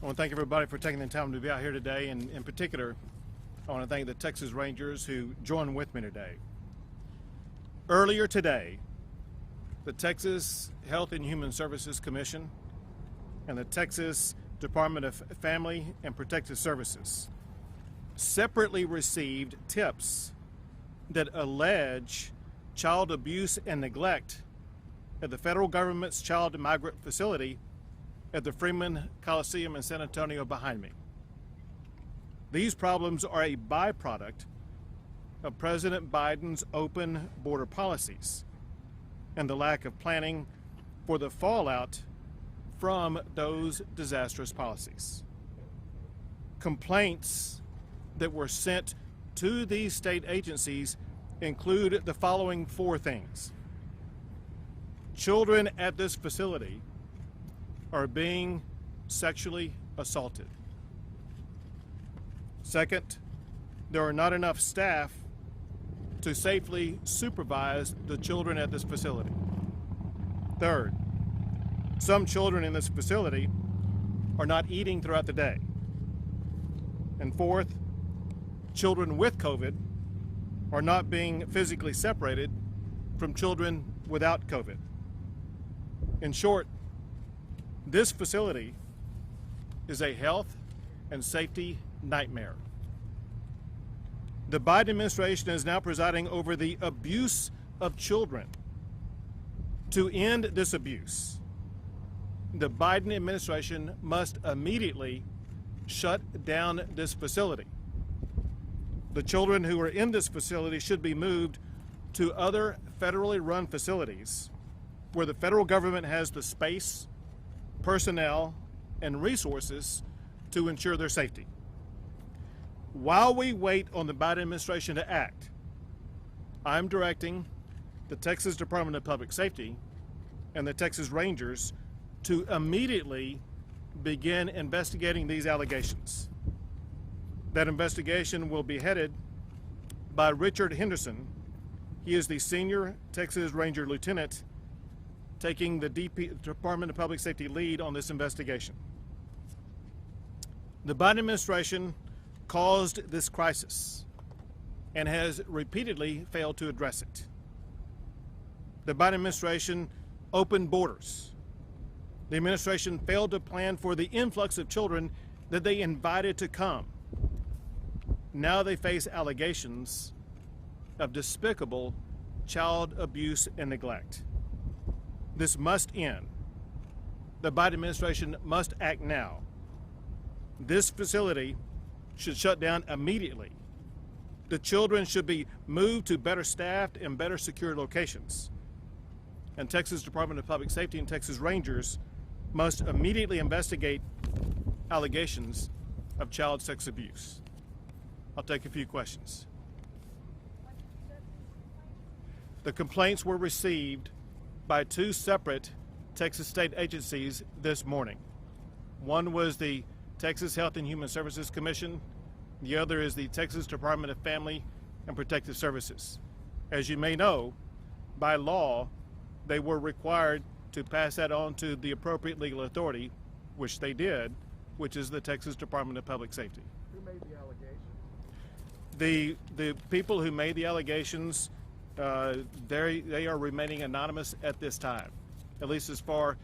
I want to thank everybody for taking the time to be out here today, and in particular, I want to thank the Texas Rangers who joined with me today. Earlier today, the Texas Health and Human Services Commission and the Texas Department of Family and Protective Services separately received tips that allege child abuse and neglect at the federal government's child and migrant facility at the Freeman Coliseum in San Antonio behind me. These problems are a byproduct of President Biden's open border policies and the lack of planning for the fallout from those disastrous policies. Complaints that were sent to these state agencies include the following four things. Children at this facility are being sexually assaulted. Second, there are not enough staff to safely supervise the children at this facility. Third, some children in this facility are not eating throughout the day. And fourth, children with COVID are not being physically separated from children without COVID. In short, this facility is a health and safety nightmare. The Biden administration is now presiding over the abuse of children. To end this abuse, the Biden administration must immediately shut down this facility. The children who are in this facility should be moved to other federally run facilities where the federal government has the space, personnel, and resources to ensure their safety. While we wait on the Biden administration to act, I'm directing the Texas Department of Public Safety and the Texas Rangers to immediately begin investigating these allegations. That investigation will be headed by Richard Henderson. He is the senior Texas Ranger lieutenant taking the Department of Public Safety lead on this investigation. The Biden administration caused this crisis and has repeatedly failed to address it. The Biden administration opened borders. The administration failed to plan for the influx of children that they invited to come. Now they face allegations of despicable child abuse and neglect. This must end. The Biden administration must act now. This facility should shut down immediately. The children should be moved to better staffed and better secured locations. And Texas Department of Public Safety and Texas Rangers must immediately investigate allegations of child sex abuse. I'll take a few questions. The complaints were received by two separate Texas state agencies this morning. One was the Texas Health and Human Services Commission. The other is the Texas Department of Family and Protective Services. As you may know, by law, they were required to pass that on to the appropriate legal authority, which they did, which is the Texas Department of Public Safety. Who made the allegations? The people who made the allegations, they are remaining anonymous at this time, at least as far,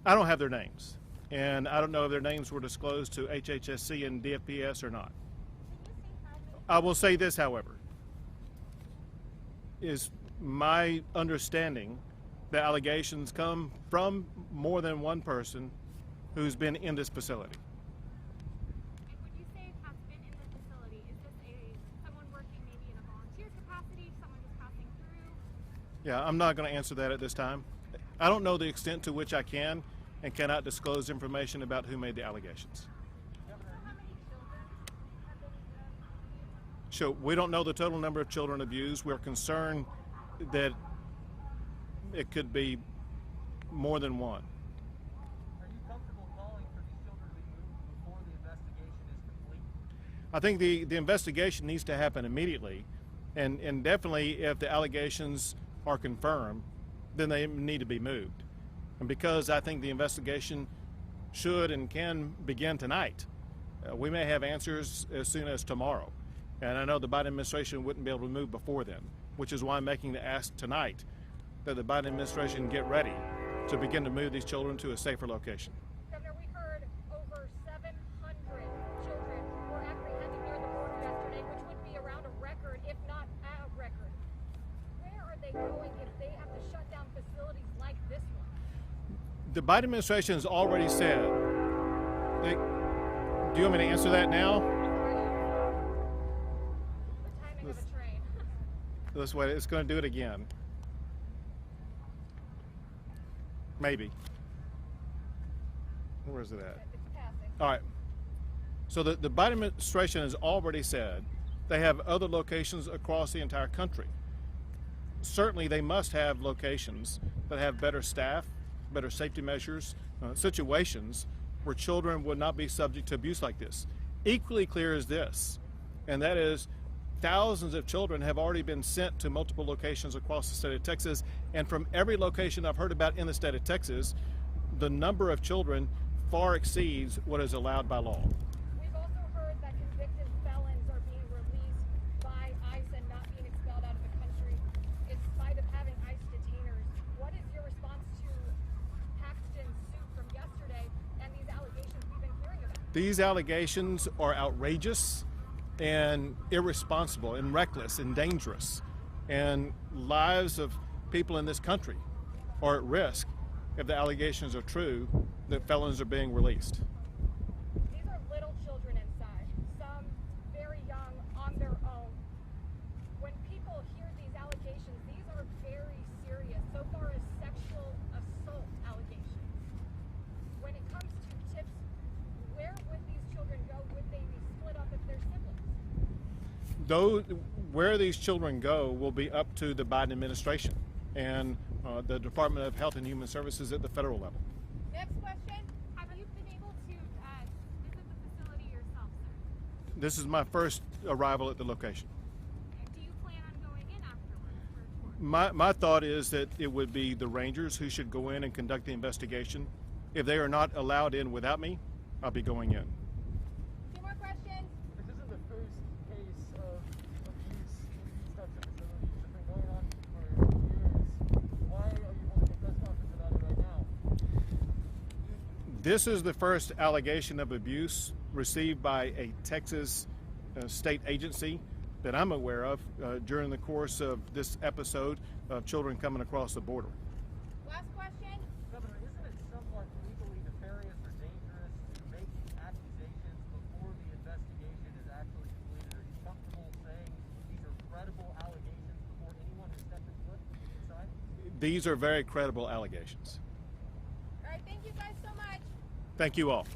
I don't have their names. And I don't know if their names were disclosed to HHSC and DFPS or not. I will say this, however, is my understanding the allegations come from more than one person who's been in this facility. And would you say has been in the facility? Is this someone working maybe in a volunteer capacity, someone just passing through? Yeah, I'm not going to answer that at this time. I don't know the extent to which I can and cannot disclose information about who made the allegations. How many children have been abused? So we don't know the total number of children abused. We're concerned that it could be more than one. Are you comfortable calling for these children to be moved before the investigation is complete? I think the investigation needs to happen immediately, and definitely if the allegations are confirmed, then they need to be moved. And because I think the investigation should and can begin tonight. We may have answers as soon as tomorrow. And I know the Biden administration wouldn't be able to move before then, which is why I'm making the ask tonight that the Biden administration get ready to begin to move these children to a safer location. Governor, we heard over 700 children were apprehended near the border yesterday, which would be around a record, if not a record. Where are they going if they have to shut down facilities like this one? The Biden administration has already said, do you want me to answer that now? The timing of a train. This way, it's going to do it again. Maybe. Where is it at? It's passing. All right. So the Biden administration has already said they have other locations across the entire country. Certainly, they must have locations that have better staff, better safety measures, situations where children would not be subject to abuse like this. Equally clear is this, and that is thousands of children have already been sent to multiple locations across the state of Texas, and from every location I've heard about in the state of Texas, the number of children far exceeds what is allowed by law. We've also heard that convicted felons are being released by ICE and not being expelled out of the country in spite of having ICE detainers. What is your response to Paxton's suit from yesterday and these allegations we've been hearing about? These allegations are outrageous and irresponsible and reckless and dangerous, and lives of people in this country are at risk if the allegations are true that felons are being released. These are little children inside, some very young on their own. When people hear these allegations, these are very serious, so far as sexual assault allegations. When it comes to tips, where would these children go? Would they be split up if they're siblings? Where these children go will be up to the Biden administration and the Department of Health and Human Services at the federal level. Next question. Have you been able to visit the facility yourself, sir? This is my first arrival at the location. Do you plan on going in afterwards for a tour? My thought is that it would be the Rangers who should go in and conduct the investigation. If they are not allowed in without me, I'll be going in. Two more questions. This isn't the first case of abuse in these types of facilities. It's been going on for years. Why are you holding a press conference about it right now? This is the first allegation of abuse received by a Texas state agency that I'm aware of during the course of this episode of children coming across the border. Last question. Governor, isn't it somewhat legally nefarious or dangerous to make these accusations before the investigation is actually completed? Are you comfortable saying these are credible allegations before anyone has stepped foot inside? These are very credible allegations. All right, thank you guys so much. Thank you all.